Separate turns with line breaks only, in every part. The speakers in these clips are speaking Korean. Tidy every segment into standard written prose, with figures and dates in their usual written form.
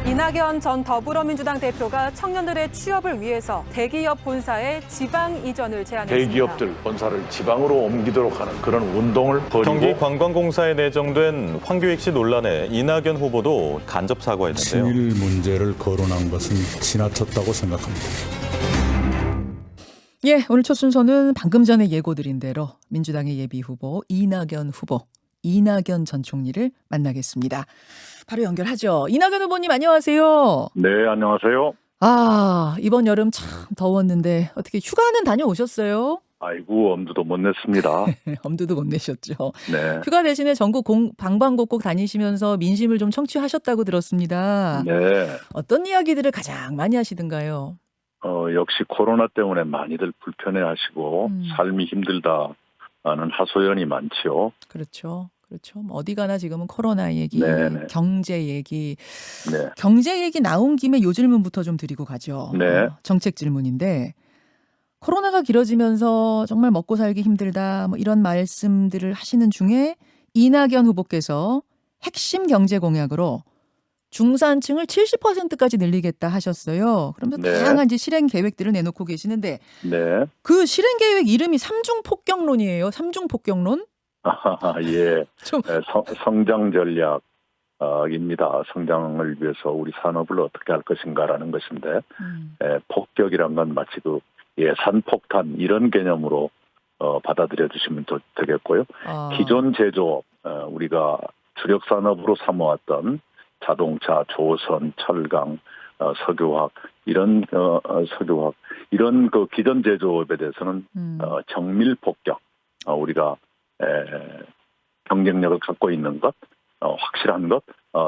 이낙연 전 더불어민주당 대표가 청년들의 취업을 위해서 대기업 본사의 지방 이전을 제안했습니다.
대기업들 본사를 지방으로 옮기도록 하는 그런 운동을 벌이고
경기관광공사에 내정된 황교익 씨 논란에 이낙연 후보도 간접 사과했는데요.
친일 문제를 거론한 것은 지나쳤다고 생각합니다.
예, 오늘 첫 순서는 방금 전에 예고드린 대로 민주당의 예비후보 이낙연 후보, 이낙연 전 총리를 만나겠습니다. 바로 연결하죠. 이낙연 후보님 안녕하세요.
네, 안녕하세요.
이번 여름 참 더웠는데 어떻게 휴가는 다녀오셨어요?
아이고, 엄두도 못 냈습니다.
엄두도 못 내셨죠.
네.
휴가 대신에 전국 방방곡곡 다니시면서 민심을 좀 청취하셨다고 들었습니다.
네.
어떤 이야기들을 가장 많이 하시던가요?
역시 코로나 때문에 많이들 불편해하시고 삶이 힘들다는 하소연이 많지요.
그렇죠. 뭐 어디 가나 지금은 코로나 얘기,
네네.
경제 얘기.
네.
경제 얘기 나온 김에 요 질문부터 좀 드리고 가죠.
네.
정책 질문인데 코로나가 길어지면서 정말 먹고 살기 힘들다 뭐 이런 말씀들을 하시는 중에 이낙연 후보께서 핵심 경제 공약으로 중산층을 70%까지 늘리겠다 하셨어요. 그러면서
네.
다양한 이제 실행 계획들을 내놓고 계시는데
네.
그 실행 계획 이름이 삼중폭격론이에요. 삼중폭격론?
예.
좀
성장 전략입니다. 성장을 위해서 우리 산업을 어떻게 할 것인가라는 것인데, 폭격이란 건 마치 그 예산 폭탄 이런 개념으로 받아들여 주시면 되겠고요. 기존 제조업, 우리가 주력 산업으로 삼아왔던 자동차, 조선, 철강, 석유화학 이런 그 기존 제조업에 대해서는 정밀 폭격, 우리가 경쟁력을 갖고 있는 것, 확실한 것,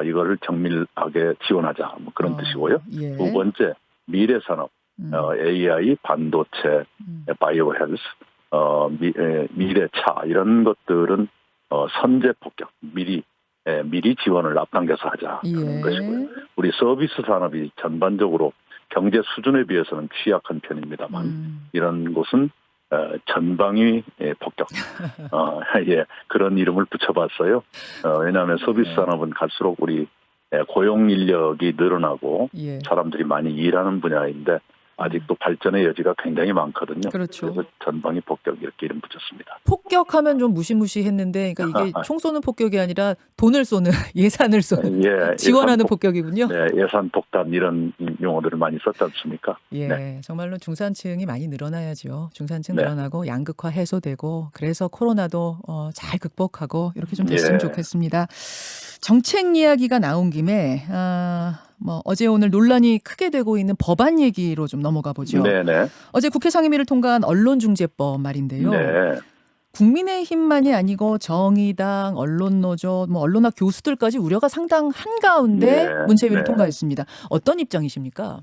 이거를 정밀하게 지원하자 뭐 그런 뜻이고요.
예.
두 번째 미래 산업, AI, 반도체, 바이오 헬스, 미래차 이런 것들은 선제 폭격, 미리 지원을 앞당겨서 하자는 것이고요. 우리 서비스 산업이 전반적으로 경제 수준에 비해서는 취약한 편입니다만 이런 곳은 전방위 폭격, 예, 그런 이름을 붙여봤어요. 왜냐하면 서비스 산업은 갈수록 우리 고용 인력이 늘어나고 사람들이 많이 일하는 분야인데 아직도 발전의 여지가 굉장히 많거든요.
그렇죠.
그래서 전방위 폭격 이렇게 이름 붙였습니다.
폭격하면 좀 무시무시했는데, 그러니까 이게 총 쏘는 폭격이 아니라 돈을 쏘는 예산을 쏘는 지원하는 폭격이군요.
네, 예산 폭탄 이런 용어들을 많이 썼지 않습니까?
예,
네.
정말로 중산층이 많이 늘어나야죠. 중산층 늘어나고 양극화 해소되고 그래서 코로나도 잘 극복하고 이렇게 좀 됐으면 좋겠습니다. 정책 이야기가 나온 김에 뭐 어제 오늘 논란이 크게 되고 있는 법안 얘기로 좀 넘어가 보죠.
네네.
어제 국회 상임위를 통과한 언론중재법 말인데요.
네.
국민의힘만이 아니고 정의당, 언론노조, 뭐 언론학 교수들까지 우려가 상당한 가운데 문체위를 통과했습니다. 어떤 입장이십니까?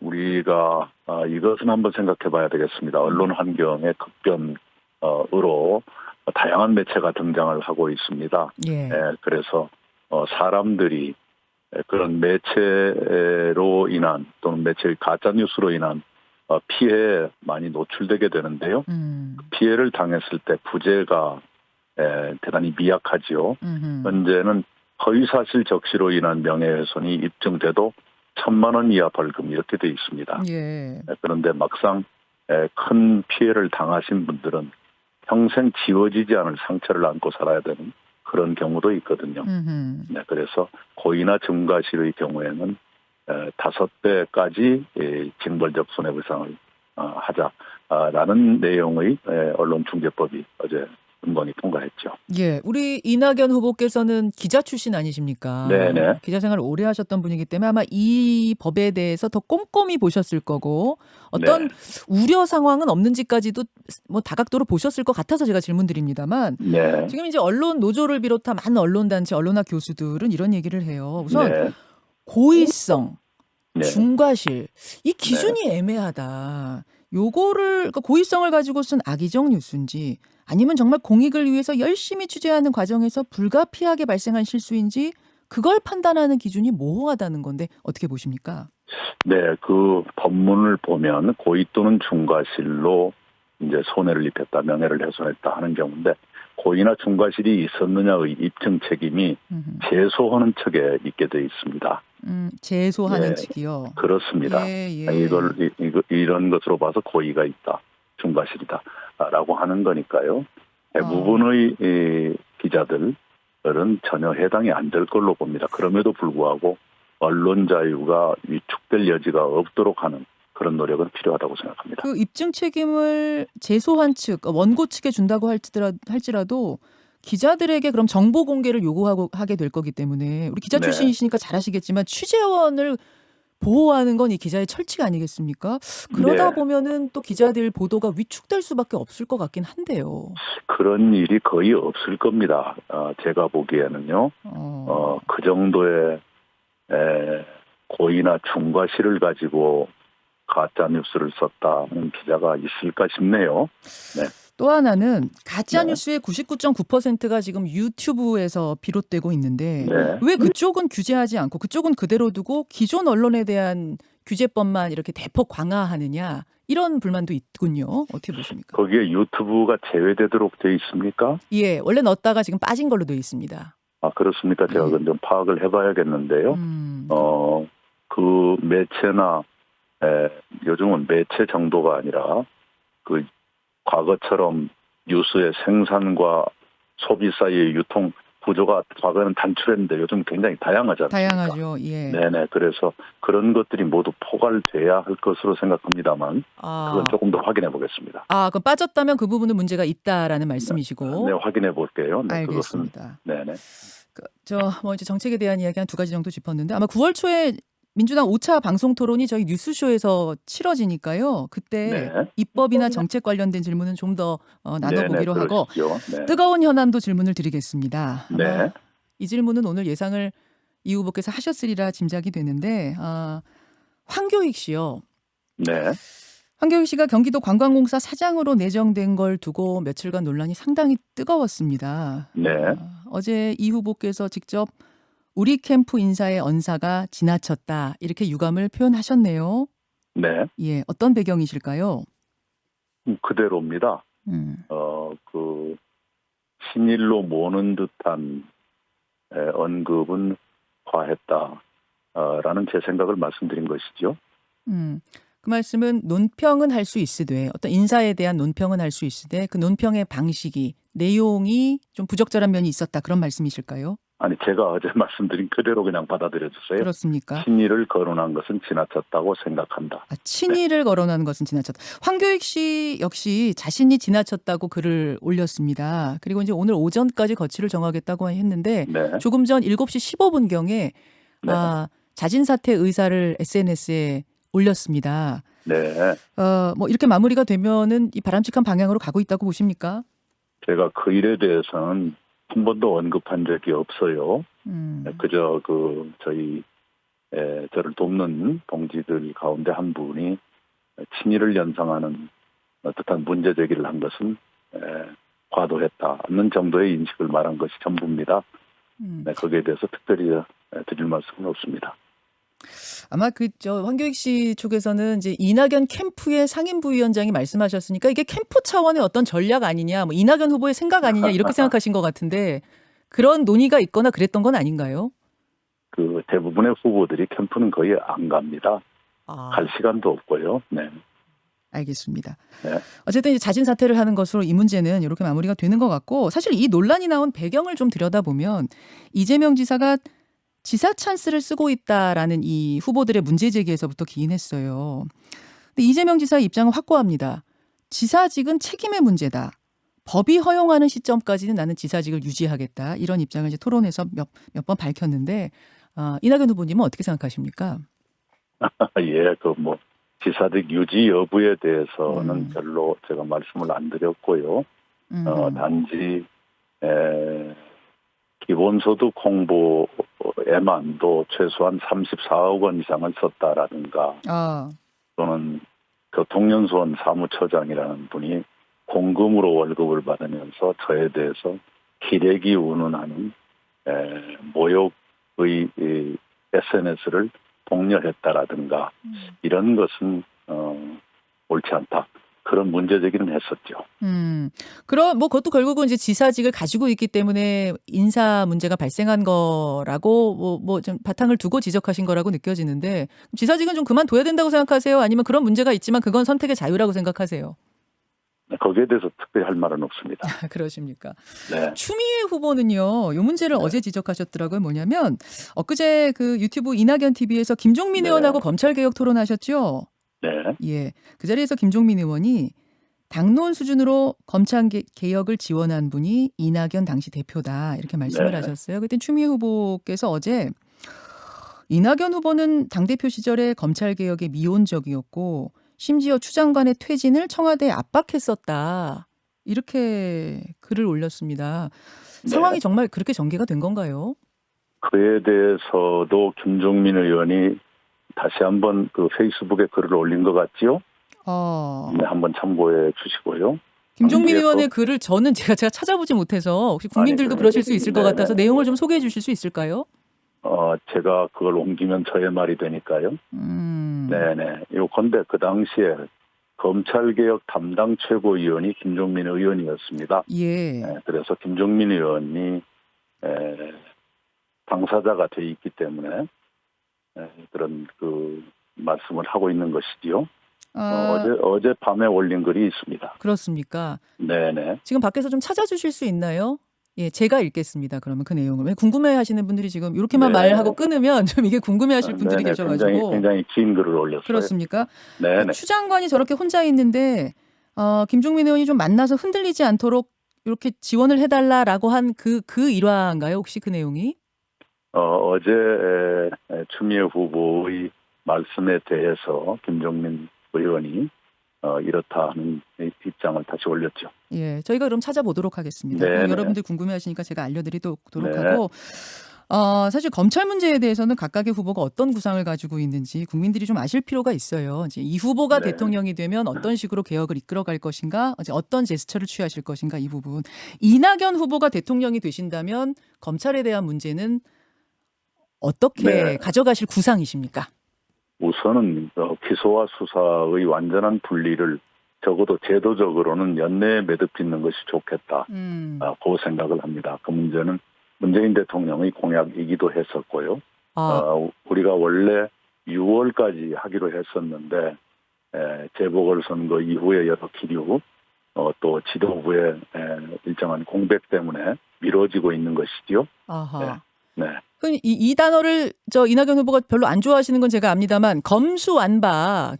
우리가 이것은 한번 생각해 봐야 되겠습니다. 언론 환경의 급변으로 다양한 매체가 등장을 하고 있습니다. 그래서 사람들이 그런 매체로 인한 또는 매체의 가짜 뉴스로 인한 피해에 많이 노출되게 되는데요. 피해를 당했을 때 부재가 대단히 미약하지요. 현재는 허위사실 적시로 인한 명예훼손이 입증돼도 1,000만 원 이하 벌금 이렇게 돼 있습니다. 그런데 막상 큰 피해를 당하신 분들은 평생 지워지지 않을 상처를 안고 살아야 되는 그런 경우도 있거든요. 그래서 고의나 증가실의 경우에는 5배까지 징벌적 손해배상을 하자라는 내용의 언론중재법이 어제 은건이 통과했죠.
예, 우리 이낙연 후보께서는 기자 출신 아니십니까?
네네.
기자 생활을 오래 하셨던 분이기 때문에 아마 이 법에 대해서 더 꼼꼼히 보셨을 거고 어떤 우려 상황은 없는지까지도 뭐 다각도로 보셨을 것 같아서 제가 질문드립니다만 지금 이제 언론 노조를 비롯한 많은 언론단체, 언론학 교수들은 이런 얘기를 해요. 우선 고의성, 중과실 이 기준이 애매하다. 요거를 그러니까 고의성을 가지고 쓴 악의적 뉴스인지 아니면 정말 공익을 위해서 열심히 취재하는 과정에서 불가피하게 발생한 실수인지 그걸 판단하는 기준이 모호하다는 건데 어떻게 보십니까?
네, 그 법문을 보면 고의 또는 중과실로 이제 손해를 입혔다, 명예를 훼손했다 하는 경우인데 고의나 중과실이 있었느냐의 입증 책임이 제소하는 측에 있게 돼 있습니다.
제소하는
예,
측이요.
그렇습니다.
예, 예.
이런 것으로 봐서 고의가 있다, 중과실이다라고 하는 거니까요. 대부분의 이 기자들은 전혀 해당이 안 될 걸로 봅니다. 그럼에도 불구하고 언론 자유가 위축될 여지가 없도록 하는 그런 노력은 필요하다고 생각합니다.
그 입증 책임을 제소한 측, 원고 측에 준다고 할지라도 기자들에게 그럼 정보 공개를 하게 될 거기 때문에 우리 기자
네.
출신이시니까 잘 아시겠지만 취재원을 보호하는 건 이 기자의 철칙 아니겠습니까? 그러다
네.
보면은 또 기자들 보도가 위축될 수밖에 없을 것 같긴 한데요.
그런 일이 거의 없을 겁니다. 제가 보기에는요. 그 정도의 고의나 중과실을 가지고 가짜 뉴스를 썼다는 기자가 있을까 싶네요. 네.
또 하나는 가짜
네.
뉴스의 99.9%가 지금 유튜브에서 비롯되고 있는데
네.
왜 그쪽은 규제하지 않고 그쪽은 그대로 두고 기존 언론에 대한 규제법만 이렇게 대폭 강화하느냐 이런 불만도 있군요. 어떻게 보십니까?
거기에 유튜브가 제외되도록 돼 있습니까?
예, 원래 넣었다가 지금 빠진 걸로 되어 있습니다.
그렇습니까? 제가
예.
그건 좀 파악을 해봐야겠는데요. 그 매체나 요즘은 매체 정도가 아니라 그 과거처럼 뉴스의 생산과 소비 사이의 유통 구조가 과거에는 단출했는데 요즘 굉장히 다양하지 않습니까?
다양하죠. 예.
네네. 그래서 그런 것들이 모두 포괄돼야 할 것으로 생각합니다만 그건 조금 더 확인해 보겠습니다.
그럼 빠졌다면 그 부분은 문제가 있다라는 말씀이시고.
네, 확인해 볼게요. 네,
알겠습니다.
그것은, 네네.
이제 정책에 대한 이야기 한 두 가지 정도 짚었는데 아마 9월 초에 민주당 5차 방송 토론이 저희 뉴스쇼에서 치러지니까요. 그때
네.
입법이나 정책 관련된 질문은 좀 더 나눠보기로
네네,
하고
네.
뜨거운 현안도 질문을 드리겠습니다. 아마
네.
이 질문은 오늘 예상을 이 후보께서 하셨으리라 짐작이 되는데 황교익 씨요.
네.
황교익 씨가 경기도 관광공사 사장으로 내정된 걸 두고 며칠간 논란이 상당히 뜨거웠습니다.
네.
어제 이 후보께서 직접 우리 캠프 인사의 언사가 지나쳤다 이렇게 유감을 표현하셨네요.
네.
예, 어떤 배경이실까요?
그대로입니다. 그 친일로 모는 듯한 언급은 과했다라는 제 생각을 말씀드린 것이죠.
그 말씀은 논평은 할 수 있으되 어떤 인사에 대한 논평은 할 수 있으되 그 논평의 방식이 내용이 좀 부적절한 면이 있었다 그런 말씀이실까요?
아니 제가 어제 말씀드린 그대로 그냥 받아들여 주세요.
그렇습니까?
친일을 거론한 것은 지나쳤다고 생각한다.
친일을 거론하는 것은 지나쳤다. 황교익 씨 역시 자신이 지나쳤다고 글을 올렸습니다. 그리고 이제 오늘 오전까지 거취를 정하겠다고 했는데
네.
조금 전 7시 15분경에
네.
자진 사퇴 의사를 SNS에 올렸습니다.
네.
뭐 이렇게 마무리가 되면은 이 바람직한 방향으로 가고 있다고 보십니까?
제가 그 일에 대해서는 한 번도 언급한 적이 없어요. 그저 저를 돕는 동지들 가운데 한 분이 친일을 연상하는 어떠한 문제 제기를 한 것은 과도했다는 정도의 인식을 말한 것이 전부입니다. 거기에 대해서 특별히 드릴 말씀은 없습니다.
아마 황교익 씨 쪽에서는 이제 이낙연 캠프의 상임부위원장이 말씀하셨으니까 이게 캠프 차원의 어떤 전략 아니냐, 뭐 이낙연 후보의 생각 아니냐 이렇게 생각하신 것 같은데 그런 논의가 있거나 그랬던 건 아닌가요?
그 대부분의 후보들이 캠프는 거의 안 갑니다. 갈 시간도 없고요. 네.
알겠습니다.
네.
어쨌든 이제 자진 사퇴를 하는 것으로 이 문제는 이렇게 마무리가 되는 것 같고 사실 이 논란이 나온 배경을 좀 들여다보면 이재명 지사가 지사 찬스를 쓰고 있다라는 이 후보들의 문제 제기에서부터 기인했어요. 근데 이재명 지사의 입장은 확고합니다. 지사직은 책임의 문제다. 법이 허용하는 시점까지는 나는 지사직을 유지하겠다. 이런 입장을 이제 토론에서 몇 번 밝혔는데 이낙연 후보님은 어떻게 생각하십니까?
예, 지사직 유지 여부에 대해서는 별로 제가 말씀을 안 드렸고요. 단지 기본소득 홍보에만도 최소한 34억 원 이상을 썼다라든가 또는 교통연수원 사무처장이라는 분이 공금으로 월급을 받으면서 저에 대해서 기레기 운운하는 모욕의 SNS를 독려했다라든가 이런 것은 옳지 않다. 그런 문제 제기는 했었죠.
그럼 뭐 그것도 결국은 이제 지사직을 가지고 있기 때문에 인사 문제가 발생한 거라고 뭐 좀 바탕을 두고 지적하신 거라고 느껴지는데 지사직은 좀 그만둬야 된다고 생각하세요? 아니면 그런 문제가 있지만 그건 선택의 자유라고 생각하세요?
거기에 대해서 특별히 할 말은 없습니다.
그러십니까?
네.
추미애 후보는요, 이 문제를 어제 지적하셨더라고요. 뭐냐면 엊그제 그 유튜브 이낙연 TV에서 김종민
네.
의원하고 검찰개혁 토론하셨죠?
네.
예. 그 자리에서 김종민 의원이 당론 수준으로 검찰 개혁을 지원한 분이 이낙연 당시 대표다. 이렇게 말씀을
네.
하셨어요. 그때 추미애 후보께서 어제 이낙연 후보는 당대표 시절에 검찰 개혁에 미온적이었고 심지어 추 장관의 퇴진을 청와대에 압박했었다. 이렇게 글을 올렸습니다.
네.
상황이 정말 그렇게 전개가 된 건가요?
그에 대해서도 김종민 의원이 다시 한번 그 페이스북에 글을 올린 것 같지요? 네, 한번 참고해 주시고요.
김종민
거기에서-
의원의 글을 제가 찾아보지 못해서 혹시 국민들도
아니,
그러실 수 있을 것
네,
같아서
네.
내용을 좀 소개해 주실 수 있을까요?
제가 그걸 옮기면 저의 말이 되니까요. 네네. 요컨대 그 당시에 검찰개혁 담당 최고위원이 김종민 의원이었습니다.
예.
네, 그래서 김종민 의원이 당사자가 돼 있기 때문에 그런 그 말씀을 하고 있는 것이지요. 어제 밤에 올린 글이 있습니다.
그렇습니까?
네네.
지금 밖에서 좀 찾아주실 수 있나요? 예, 제가 읽겠습니다. 그러면 그 내용을. 왜 궁금해하시는 분들이 지금 이렇게만
네.
말하고 끊으면 좀 이게 궁금해하실 분들이
네네,
계셔가지고.
굉장히 긴 글을 올렸어요.
그렇습니까?
네네.
추 장관이 저렇게 혼자 있는데 김종민 의원이 좀 만나서 흔들리지 않도록 이렇게 지원을 해달라라고 한 그 일화인가요? 혹시 그 내용이?
어제 추미애 후보의 말씀에 대해서 김종민 의원이 이렇다 하는 입장을 다시 올렸죠.
예, 저희가 그럼 찾아보도록 하겠습니다.
네네.
여러분들 궁금해하시니까 제가 알려드리도록
네.
하고 사실 검찰 문제에 대해서는 각각의 후보가 어떤 구상을 가지고 있는지 국민들이 좀 아실 필요가 있어요. 이제 이 후보가
네.
대통령이 되면 어떤 식으로 개혁을 이끌어갈 것인가, 이제 어떤 제스처를 취하실 것인가 이 부분. 이낙연 후보가 대통령이 되신다면 검찰에 대한 문제는 어떻게
네.
가져가실 구상이십니까?
우선은 기소와 수사의 완전한 분리를 적어도 제도적으로는 연내에 매듭짓는 것이 좋겠다. 그 생각을 합니다. 그 문제는 문재인 대통령의 공약이기도 했었고요. 우리가 원래 6월까지 하기로 했었는데 재보궐선거 이후에 여러 기류 또 지도부의 일정한 공백 때문에 미뤄지고 있는 것이지요.
아하.
네.
이 단어를 이낙연 후보가 별로 안 좋아하시는 건 제가 압니다만 검수완박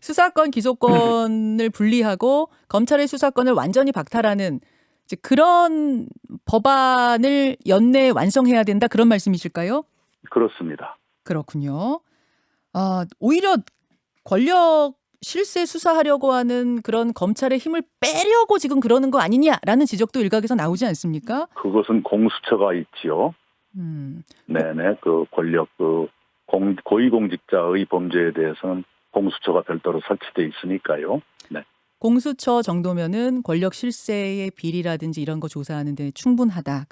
수사권 기소권을 분리하고 검찰의 수사권을 완전히 박탈하는 이제 그런 법안을 연내에 완성해야 된다 그런 말씀이실까요?
그렇습니다.
그렇군요. 오히려 권력 실세 수사하려고 하는 그런 검찰의 힘을 빼려고 지금 그러는 거 아니냐라는 지적도 일각에서 나오지 않습니까?
그것은 공수처가 있지요. 네네, 그 권력, 고위공직자의 범죄에 대해서는 공수처가 별도로 설치돼 있으니까요. 네.
공수처 정도면은 권력 실세의 비리라든지 이런 거 조사하는 데 충분하다.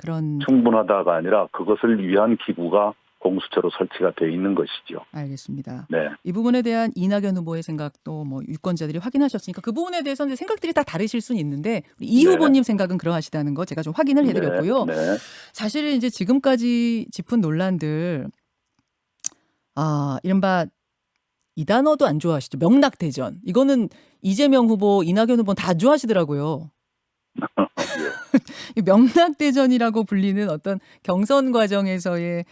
충분하다가 아니라 그것을 위한 기구가 공수처로 설치가 돼 있는 것이죠.
알겠습니다.
네.
이 부분에 대한 이낙연 후보의 생각도 뭐 유권자들이 확인하셨으니까 그 부분에 대해서는 생각들이 다 다르실 수는 있는데 이
네.
후보님 생각은 그러하시다는 거 제가 좀 확인을 해드렸고요.
네.
사실 이제 지금까지 짚은 논란들, 이른바 이 단어도 안 좋아하시죠. 명락대전. 이거는 이재명 후보, 이낙연 후보는 다 안 좋아하시더라고요. 명락대전이라고 불리는 어떤 경선 과정에서의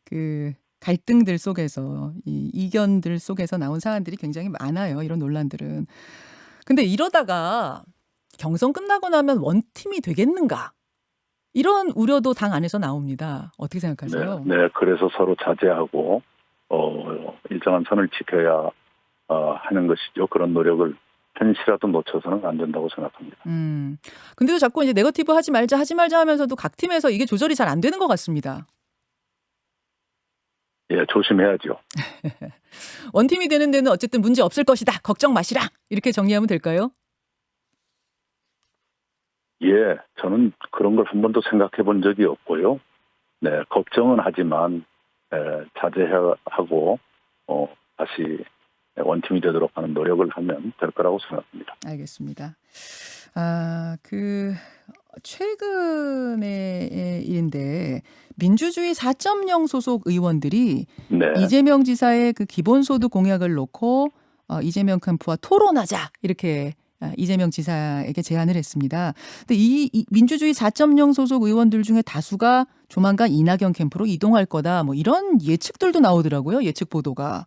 그 갈등들 속에서 이 이견들 속에서 나온 사안들이 굉장히 많아요. 이런 논란들은. 근데 이러다가 경선 끝나고 나면 원팀이 되겠는가? 이런 우려도 당 안에서 나옵니다. 어떻게 생각하세요?
네, 그래서 서로 자제하고 일정한 선을 지켜야 하는 것이죠. 그런 노력을 현실이라도 놓쳐서는 안 된다고 생각합니다.
근데도 자꾸 이제 네거티브 하지 말자 하면서도 각 팀에서 이게 조절이 잘 안 되는 것 같습니다.
예, 조심해야죠.
원팀이 되는 데는 어쨌든 문제 없을 것이다. 걱정 마시라. 이렇게 정리하면 될까요?
예, 저는 그런 걸 한 번도 생각해 본 적이 없고요. 네, 걱정은 하지만 자제하고 다시 원팀이 되도록 하는 노력을 하면 될 거라고 생각합니다.
알겠습니다. 최근의 일인데 민주주의 4.0 소속 의원들이
네.
이재명 지사의 그 기본소득 공약을 놓고 이재명 캠프와 토론하자 이렇게 이재명 지사에게 제안을 했습니다. 근데 이 민주주의 4.0 소속 의원들 중에 다수가 조만간 이낙연 캠프로 이동할 거다. 뭐 이런 예측들도 나오더라고요. 예측 보도가.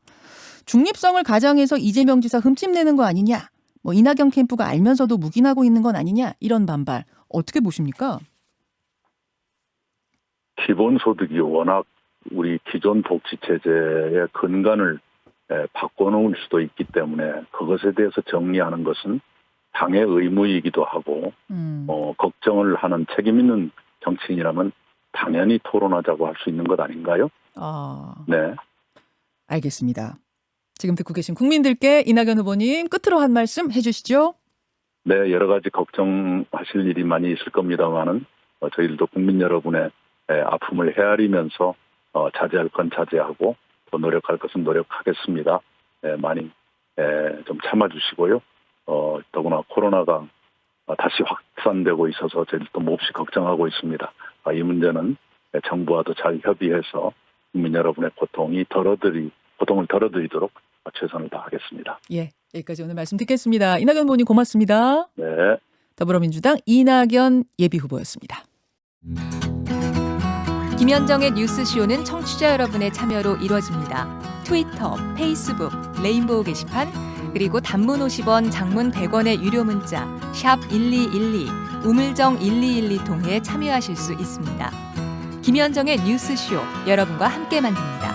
중립성을 가장해서 이재명 지사 흠집내는 거 아니냐. 뭐 이낙연 캠프가 알면서도 묵인하고 있는 건 아니냐. 이런 반발. 어떻게 보십니까?
기본소득이 워낙 우리 기존 복지체제의 근간을 바꿔놓을 수도 있기 때문에 그것에 대해서 정리하는 것은 당의 의무이기도 하고 걱정을 하는 책임 있는 정치인이라면 당연히 토론하자고 할 수 있는 것 아닌가요? 네.
알겠습니다. 지금 듣고 계신 국민들께 이낙연 후보님 끝으로 한 말씀 해주시죠.
네, 여러 가지 걱정하실 일이 많이 있을 겁니다만은 저희들도 국민 여러분의 아픔을 헤아리면서 자제할 건 자제하고 또 노력할 것은 노력하겠습니다. 많이 좀 참아주시고요. 더구나 코로나가 다시 확산되고 있어서 저희들도 몹시 걱정하고 있습니다. 이 문제는 정부와도 잘 협의해서 국민 여러분의 고통을 덜어드리도록 최선을 다하겠습니다.
예, 여기까지 오늘 말씀 듣겠습니다. 이낙연 후보님 고맙습니다.
네.
더불어민주당 이낙연 예비후보였습니다.
김현정의 뉴스쇼는 청취자 여러분의 참여로 이루어집니다. 트위터, 페이스북, 레인보우 게시판, 그리고 단문 50원, 장문 100원의 유료 문자 샵 1212, 우물정 1212 통해 참여하실 수 있습니다. 김현정의 뉴스쇼, 여러분과 함께 만듭니다.